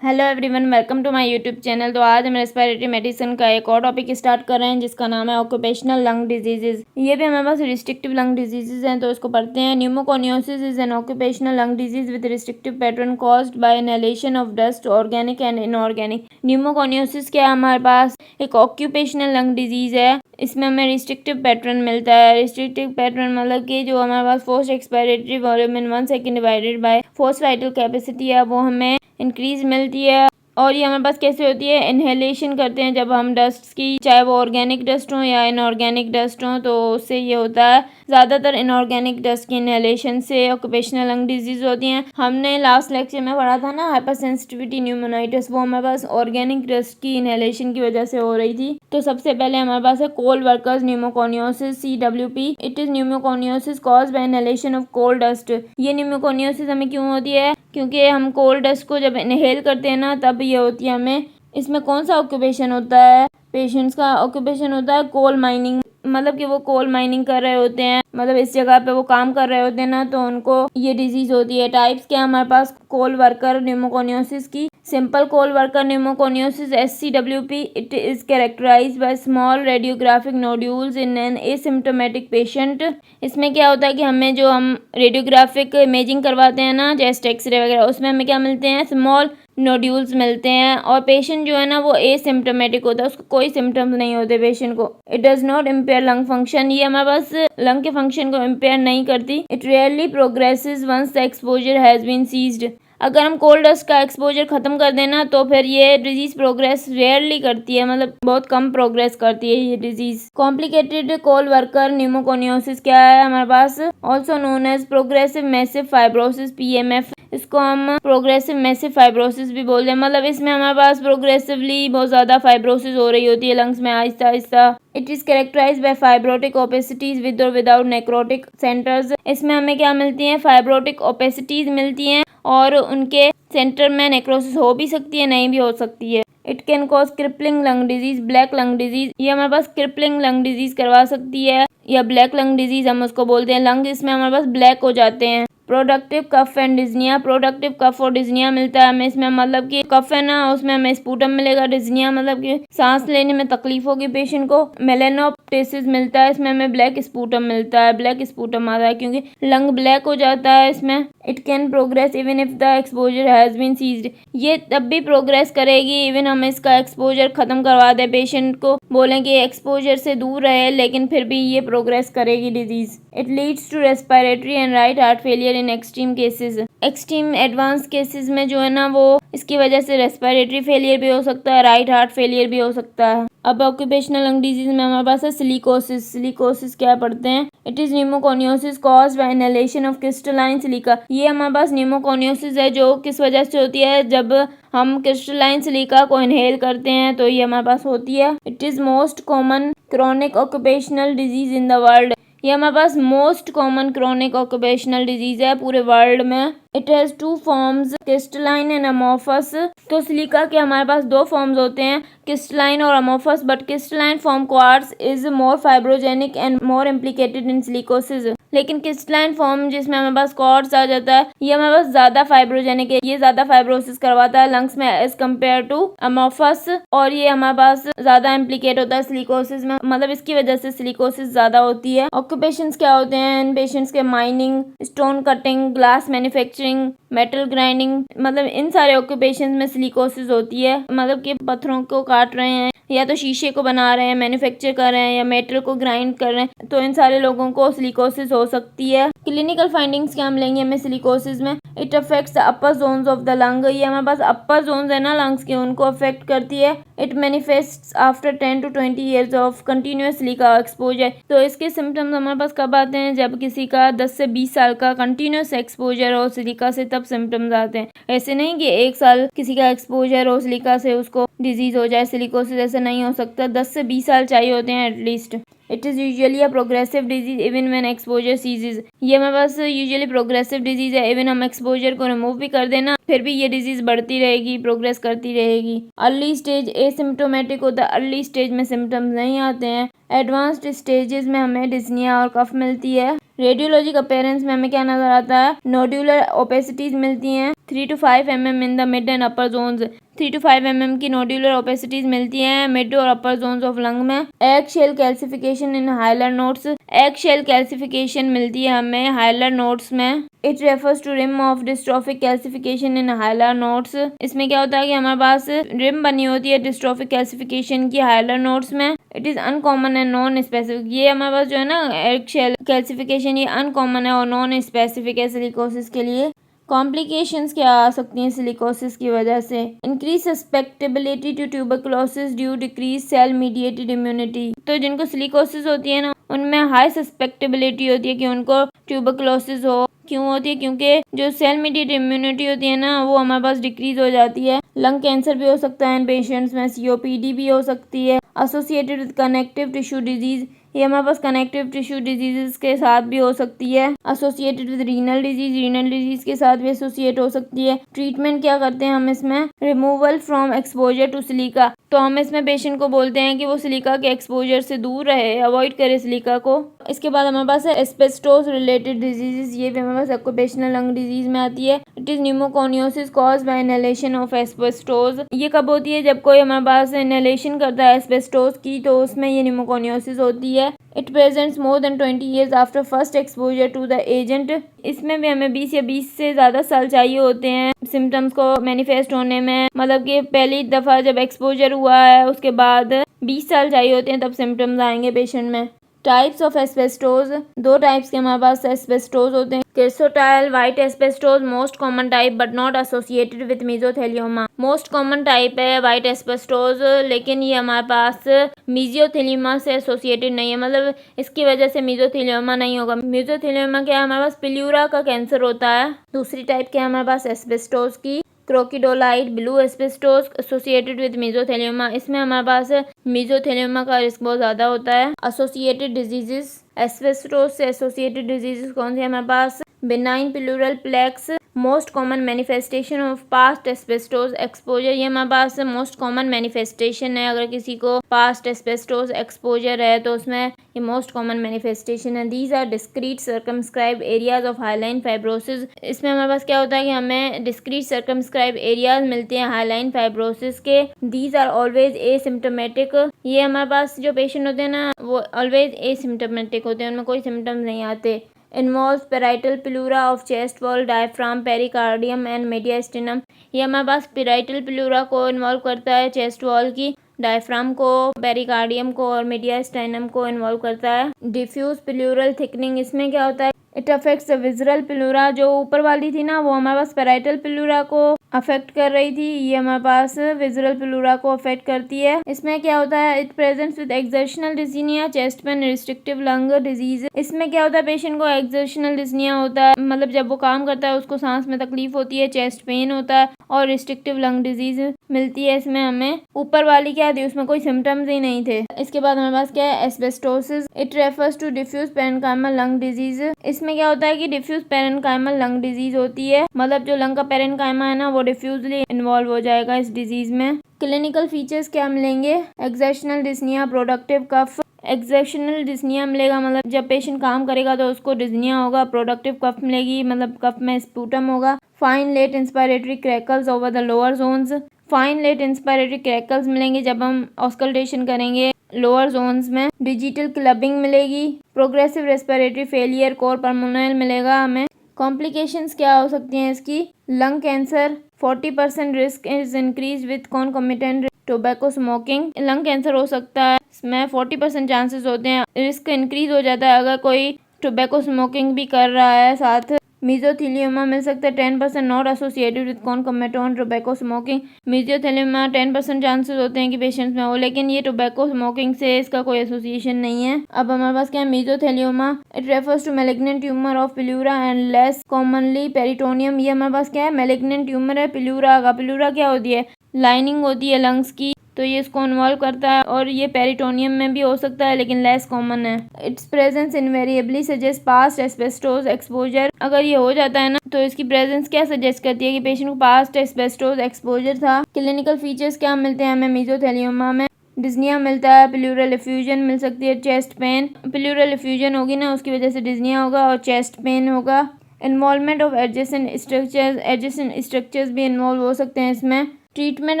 Hello everyone, welcome to my YouTube channel. तो आज हम रेस्पिरेटरी मेडिसिन का एक और टॉपिक स्टार्ट कर रहे हैं जिसका नाम है ऑक्यूपेशनल लंग डिजीजेज। ये भी हमारे पास रिस्ट्रिक्टिव लंग डिजीजेज हैं, तो इसको पढ़ते हैं। Pneumoconiosis is an occupational lung disease with restrictive pattern caused by inhalation of dust, organic and inorganic. Pneumoconiosis क्या है, हमारे पास एक ऑक्यूपेशनल लंग डिजीज है। इसमें हमें रिस्ट्रिक्टिव पैटर्न मिलता है। रिस्ट्रिक्टिव पैटर्न मतलब कि जो हमारे पास force expiratory volume in 1 second divided by force vital capacity है, वो हमें इंक्रीज मिलती है। और ये हमारे पास कैसे होती है, इनहेलेशन करते हैं जब हम डस्ट की, चाहे वो ऑर्गेनिक डस्ट हो या इनऑर्गेनिक डस्ट हो, तो उससे ये होता है। ज़्यादातर इनऑर्गेनिक डस्ट की इनहेलेशन से ऑक्यूपेशनल लंग डिजीज होती हैं। हमने लास्ट लेक्चर में पढ़ा था ना हाइपर सेंसिटिविटी न्यूमोनाइटिस, वो हमारे पास ऑर्गेनिक डस्ट की इनहेलेशन की वजह से हो रही थी। तो सबसे पहले हमारे पास है coal workers pneumoconiosis CWP। It is pneumoconiosis caused by inhalation of coal dust. ये न्यूमोकोनियोसिस हमें क्यों होती है, क्योंकि हम कोल डस्ट को जब इनहेल करते हैं ना, तब ये होती है हमें। इसमें कौन सा ऑक्यूपेशन होता है, पेशेंट्स का ऑक्यूपेशन होता है कोल माइनिंग, मतलब कि वो कोल माइनिंग कर रहे होते हैं, मतलब इस जगह पे वो काम कर रहे होते हैं ना, तो उनको ये डिजीज होती है। टाइप्स क्या हमारे पास कोल वर्कर न्यूमोकोनियोसिस की। Simple coal worker pneumoconiosis SCWP। It is characterized by small radiographic nodules in an asymptomatic patient. इसमें क्या होता है कि हमें जो हम रेडियोग्राफिक इमेजिंग करवाते हैं ना, चेस्ट एक्सरे वगैरह, उसमें हमें क्या मिलते हैं, स्मॉल नोड्यूल्स मिलते हैं। और पेशेंट जो है ना वो एसिम्प्टोमेटिक होता है, उसको कोई सिम्टम्स नहीं होते पेशेंट को। It does not impair lung function. ये हमारे पास लंग के फंक्शन को इम्पेयर नहीं करती। It rarely progresses once the exposure has been ceased. अगर हम कोल डस्ट का एक्सपोजर खत्म कर देना तो फिर ये डिजीज प्रोग्रेस रेयरली करती है, मतलब बहुत कम प्रोग्रेस करती है ये disease. Complicated coal worker pneumoconiosis क्या है हमारे पास, also known as progressive massive fibrosis PMF। इसको हम प्रोग्रेसिव मैसिव फाइब्रोसिस भी बोलते हैं। मतलब इसमें हमारे पास प्रोग्रेसिवली बहुत ज़्यादा फाइब्रोसिस हो रही होती है लंग्स में, आहिस्ता आहिस्ता। It is characterised by fibrotic opacities with और विदाउट नेक्रोटिक सेंटर्स। इसमें हमें क्या मिलती हैं, फाइब्रोटिक ओपेसिटीज मिलती हैं और उनके सेंटर में नेक्रोसिस हो भी सकती है, नहीं भी हो सकती है। It can cause crippling lung disease, black lung disease. ये हमारे पास क्रिपलिंग लंग डिजीज करवा सकती है, या ब्लैक लंग डिजीज हम उसको बोलते हैं। लंग इसमें हमारे पास ब्लैक हो जाते हैं। Productive cough and dyspnoea. Productive cough और डिज्निया मिलता है हमें इसमें, मतलब कि कफ है ना उसमें हमें स्पूटम मिलेगा, डिज्निया मतलब कि सांस लेने में तकलीफ होगी पेशेंट को। मेलेनोप्टेसिस मिलता है, इसमें हमें ब्लैक स्पूटम मिलता है। ब्लैक स्पूटम आता है क्योंकि लंग ब्लैक हो जाता है इसमें। It can progress even if the exposure has been ceased. ये तब भी प्रोग्रेस करेगी इवन हम इसका एक्सपोजर खत्म करवा दें, पेशेंट को बोलें कि एक्सपोजर से दूर रहे, लेकिन फिर भी ये प्रोग्रेस करेगी डिजीज। It leads to respiratory and right heart failure in extreme cases. Extreme advance cases में जो है ना वो इसकी वजह से रेस्पिरेटरी फेलियर भी हो सकता है, राइट हार्ट फेलियर भी हो सकता है। अब ऑक्यूपेशनल लंग डिजीज में हमारे पास है सिलिकोसिस। सिलिकोसिस क्या पढ़ते हैं, it is pneumoconiosis caused by inhalation of crystalline silica. ये हमारे पास न्यूमोकोनियोसिस है जो किस वजह से होती है, जब हम क्रिस्टलाइन सिलिका को इनहेल करते हैं तो ये हमारे पास होती है। It is most common chronic occupational disease in the world. ये हमारे पास most common chronic occupational disease है पूरे वर्ल्ड में। It has 2 forms, crystalline and amorphous. तो सिलिका के हमारे पास 2 फॉर्म्स होते हैं, क्रिस्टलाइन और amorphous, but crystalline form quartz is more fibrogenic and more implicated in silicosis. लेकिन क्रिस्टलाइन फॉर्म जिसमें हमारे पास क्वार्ट्स आ जाता है, ये हमारे पास ज्यादा फाइब्रोजेनिक है, ये ज्यादा फाइब्रोसिस करवाता है लंग्स में एज कम्पेयर टू अमोफस, और ये हमारे पास ज्यादा इम्प्लीकेट होता है सिलिकोसिस में, मतलब इसकी वजह से सिलिकोसिस ज्यादा होती है। ऑक्यूपेशंस क्या होते हैं इन पेशेंट्स के, mining, stone cutting, glass manufacturing, metal grinding, मतलब इन सारे ऑक्यूपेशन में सिलिकोसिस होती है। मतलब कि पत्थरों को काट रहे हैं या तो शीशे को बना रहे हैं, मैन्युफैक्चर कर रहे हैं, या मेटल को ग्राइंड कर रहे हैं, तो इन सारे लोगों को सिलिकोसिस हो सकती है। क्लिनिकल फाइंडिंग्स क्या हम लेंगे हमें सिलिकोसिस में, it affects the upper zones of the lung. ये हमारे पास अपर जोन्स है ना लंग्स के, उनको अफेक्ट करती है। It manifests after 10 to 20 years of continuous silica exposure. तो इसके सिम्टम्स हमारे पास कब आते हैं, जब किसी का 10 से 20 साल का कंटिन्यूअस एक्सपोजर हो सिलिका से, तब सिम्टम्स आते हैं। ऐसे नहीं कि 1 साल किसी का एक्सपोजर हो सिलिका से उसको डिजीज हो जाए सिलिकोसिस, ऐसा नहीं हो सकता। 10 से 20 साल चाहिए होते हैं at least. It is usually a progressive disease even when exposure सीजेज। ये हमारे पास यूजुअली प्रोग्रेसिव डिजीज है, इवन हम एक्सपोजर को रिमूव भी कर देना फिर भी ये डिजीज बढ़ती रहेगी, प्रोग्रेस करती रहेगी। अर्ली स्टेज एसिम्प्टोमेटिक होता है, अर्ली स्टेज में सिम्टम्स नहीं आते हैं। एडवांस्ड स्टेजेस में हमें डिस्निया और कफ मिलती है। रेडियोलॉजिक अपीयरेंस में हमें क्या नजर आता है, नोड्यूलर ओपेसिटीज मिलती हैं 3 to 5 mm in the mid and upper zones. 3 to 5 mm की नोड्यूलर ओपेसिटीज मिलती हैं मिड और अपर जोन्स ऑफ लंग में। Egg shell calcification in hilar nodes, egg shell calcification मिलती है हमें हाइलर नोड्स में। It refers to rim of dystrophic calcification in hilar nodes. इसमें क्या होता है कि हमारे पास रिम बनी होती है डिस्ट्रॉफिक कैल्सिफिकेशन की हाइलर नोड्स में। It is uncommon and non specific. ये हमारे पास जो है ना एग शेल कैल्सिफिकेशन, ये अनकॉमन है और नॉन स्पेसिफिक है सिलिकोसिस के लिए। कॉम्प्लिकेशंस क्या आ सकती हैं सिलिकोसिस की वजह से, increase susceptibility to tuberculosis due decrease cell mediated immunity. तो जिनको सिलिकोसिस होती है ना उनमें हाई सस्पेक्टेबिलिटी होती है कि उनको ट्यूबरकुलोसिस हो। क्यों होती है, क्योंकि जो सेल मीडिएटेड इम्यूनिटी होती है ना वो हमारे पास डिक्रीज हो जाती है। लंग कैंसर भी हो सकता है इन पेशेंट्स में, सीओपीडी भी हो सकती है, associated with connective tissue disease. ये हमारे पास कनेक्टिव टिश्यू डिजीजेस के साथ भी हो सकती है, associated with renal disease, renal disease के साथ भी एसोसिएट हो सकती है। ट्रीटमेंट क्या करते हैं हम इसमें, removal from exposure to silica. तो हम इसमें पेशेंट को बोलते हैं कि वो सिलिका के एक्सपोजर से दूर रहे, अवॉइड करे सिलिका को। इसके बाद हमारे पास है एस्बेस्टोस रिलेटेड डिजीजेस। ये भी हमारे पास ऑक्यूपेशनल लंग डिजीज में आती है। It is pneumoconiosis caused by inhalation of asbestos. ये कब होती है, जब कोई हमारे पास इनहेलेशन करता है एस्बेस्टोस की तो उसमें ये न्यूमोकोनियोसिस होती है। It presents more than 20 years after first exposure to the agent. इसमें भी हमें 20 या 20 से ज़्यादा साल चाहिए होते हैं सिम्टम्स को मैनिफेस्ट होने में। मतलब कि पहली दफ़ा जब एक्सपोजर हुआ है उसके बाद 20 साल चाहिए होते हैं तब सिम्टम्स आएंगे पेशेंट में। टाइप्स ऑफ एस्बेस्टोस, दो टाइप्स के हमारे पास एस्बेस्टोस होते हैं। Chrysotile white asbestos most common type but not associated with mesothelioma. Most common type है वाइट एस्बेस्टोस, लेकिन ये हमारे पास मेसोथेलियोमा से एसोसिएटेड नहीं है, मतलब इसकी वजह से मेसोथेलियोमा नहीं होगा। मेसोथेलियोमा क्या है, हमारे पास प्ल्यूरा का कैंसर होता है। दूसरी टाइप क्या है हमारे पास एस्बेस्टोस की, क्रोकिडोलाइट ब्लू एस्बेस्टोस एसोसिएटेड विद मेसोथेलियोमा। इसमें हमारे पास मेसोथेलियोमा का रिस्क बहुत ज़्यादा होता है। एसोसिएटेड डिजीजेस, एस्बेस्टोस से एसोसिएटेड डिजीजेस कौन सी है हमारे पास, benign pleural plaques, most common manifestation of past asbestos exposure. ये हमारे पास मोस्ट कॉमन मैनिफेस्टेशन है। अगर किसी को पास्ट एस्बेस्टोस एक्सपोजर है तो उसमें ये मोस्ट कॉमन मैनिफेस्टेशन है। These are discrete circumscribe areas of hyaline fibrosis. इसमें हमारे पास क्या होता है कि हमें डिस्क्रीट सर्कमस्क्राइब एरियाज मिलते हैं हाईलाइन फाइब्रोसिस के। These are always asymptomatic. ये हमारे पास जो पेशेंट होते हैं ना वो ऑलवेज एसिम्टोमेटिक होते हैं, उनमें कोई सिम्टम्स नहीं आते। Involve parietal pleura of chest wall, diaphragm, pericardium and mediastinum. ये हमारे पास पेराइटल प्लूरा को इन्वॉल्व करता है, चेस्ट वॉल की, डायफ्राम को, पेरिकार्डियम को और मेडियास्टिनम को इन्वॉल्व करता है। डिफ्यूज प्लूरल थिकनिंग, इसमें क्या होता है, it affects the visceral pleura. जो ऊपर वाली थी ना वो हमारे पास पेराइटल प्लूरा को अफेक्ट कर रही थी, ये हमारे पास विजरल प्लूरा को अफेक्ट करती है। इसमें क्या होता है, it presents with exertional dyspnoea, chest pain, restrictive lung disease. इसमें क्या होता है, पेशेंट को एक्सर्शनल डिस्निया होता है, मतलब जब वो काम करता है उसको सांस में तकलीफ होती है, चेस्ट पेन होता है और रिस्ट्रिक्टिव लंग डिजीज मिलती है। इसमें हमें ऊपर वाली क्या थी उसमें कोई सिम्टम्स ही नहीं थे। इसके बाद हमारे पास क्या है, asbestosis. It refers to diffuse parenchymal lung disease. इसमें क्या होता है कि डिफ्यूज पेरेन्काइमल लंग डिजीज होती है, मतलब जो लंग का पेरेन्काइमा है ना वो डिफ्यूजली इन्वॉल्व हो जाएगा इस डिजीज में। क्लिनिकल फीचर्स क्या मिलेंगे, exertional dyspnoea, productive cough. Exertional dyspnoea मिलेगा मतलब जब पेशेंट काम करेगा तो उसको डिस्निया होगा। प्रोडक्टिव कफ मिलेगी मतलब कफ में स्पूटम होगा। Fine late inspiratory crackles over the lower zones. Fine late inspiratory crackles मिलेंगे जब हम ऑस्कल्टेशन करेंगे लोअर जोन्स में। डिजिटल क्लबिंग मिलेगी। Progressive respiratory failure, cor pulmonale मिलेगा हमें। कॉम्प्लिकेशंस क्या हो सकती हैं इसकी, lung cancer, 40% risk is increase with concomitant tobacco smoking. Lung cancer हो सकता है, इसमें 40% चांसेस होते हैं, रिस्क इंक्रीज हो जाता है अगर कोई टोबैको स्मोकिंग भी कर रहा है साथ। मेसोथेलियोमा मिल सकता है 10% not associated with concomitant tobacco smoking. Mesothelioma 10% chances होते हैं कि पेशेंट्स में हो, लेकिन ये टोबैको स्मोकिंग से इसका कोई एसोसिएशन नहीं है। अब हमारे पास क्या है, mesothelioma it refers to malignant tumour of pleura and less commonly peritoneum. ये हमारे पास क्या है, मैलिग्नेंट ट्यूमर है प्लूरा का। प्लूरा क्या होती है, लाइनिंग होती है लंग्स की, तो ये इसको इन्वॉल्व करता है और ये पेरिटोनियम में भी हो सकता है लेकिन लेस कॉमन है। It's presence invariably suggest past asbestos exposure. अगर ये हो जाता है ना तो इसकी प्रेजेंस क्या सजेस्ट करती है कि पेशेंट को पास्ट एस्बेस्टोस एक्सपोजर था। क्लिनिकल फीचर्स क्या मिलते हैं हमें मेसोथेलियोमा में, डिस्निया मिलता है, प्लूरल एफ्यूजन मिल सकती है, चेस्ट पेन, प्लूरल एफ्यूजन होगी ना उसकी वजह से डिस्निया होगा और चेस्ट पेन होगा। इन्वॉल्वमेंट ऑफ एडजेसेंट स्ट्रक्चर्स भी इन्वॉल्व हो सकते हैं इसमें। ट्रीटमेंट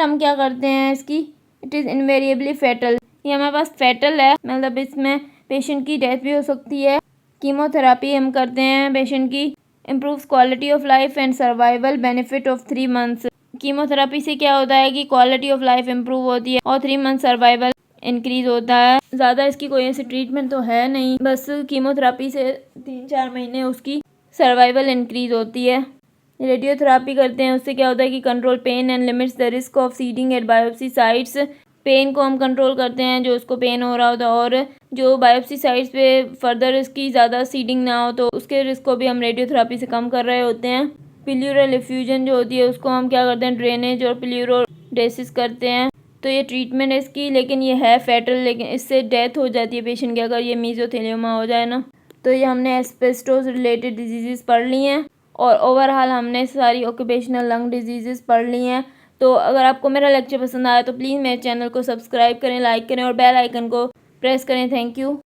हम क्या करते हैं इसकी, इट इज़ इनवेरिएबली फेटल, ये हमारे पास फेटल है, मतलब इसमें पेशेंट की डेथ भी हो सकती है। कीमोथेरापी हम करते हैं पेशेंट की, improves quality of life and survival benefit of 3 months. Chemotherapy से क्या होता है कि क्वालिटी ऑफ लाइफ इम्प्रूव होती है और 3 मंथ सर्वाइवल इंक्रीज होता है। ज़्यादा इसकी कोई ऐसी ट्रीटमेंट तो है नहीं, बस कीमोथेरापी से 3-4 महीने उसकी सर्वाइवल इंक्रीज होती है। रेडियोथेरापी करते हैं, उससे क्या होता है कि control pain and limits the risk of seeding at biopsy sites. Pain को हम कंट्रोल करते हैं जो उसको पेन हो रहा होता है, और जो बायोप्सी साइट्स पे फर्दर इसकी ज़्यादा सीडिंग ना हो तो उसके रिस्क को भी हम रेडियोथेरापी से कम कर रहे होते हैं। प्लूरल एफ्यूजन जो होती है उसको हम क्या करते हैं, ड्रेनेज और प्लूरोडेसिस करते हैं। तो ये ट्रीटमेंट है इसकी, लेकिन ये है फेटल, लेकिन इससे डेथ हो जाती है पेशेंट की अगर ये मीजोथेलियोमा हो जाए ना। तो ये हमने एस्बेस्टोस रिलेटेड डिजीज़ पढ़ ली हैं और ओवरऑल हमने सारी ऑक्यूपेशनल लंग डिजीज़ पढ़ ली हैं। तो अगर आपको मेरा लेक्चर पसंद आया तो प्लीज़ मेरे चैनल को सब्सक्राइब करें, लाइक करें और बेल आइकन को प्रेस करें। Thank you.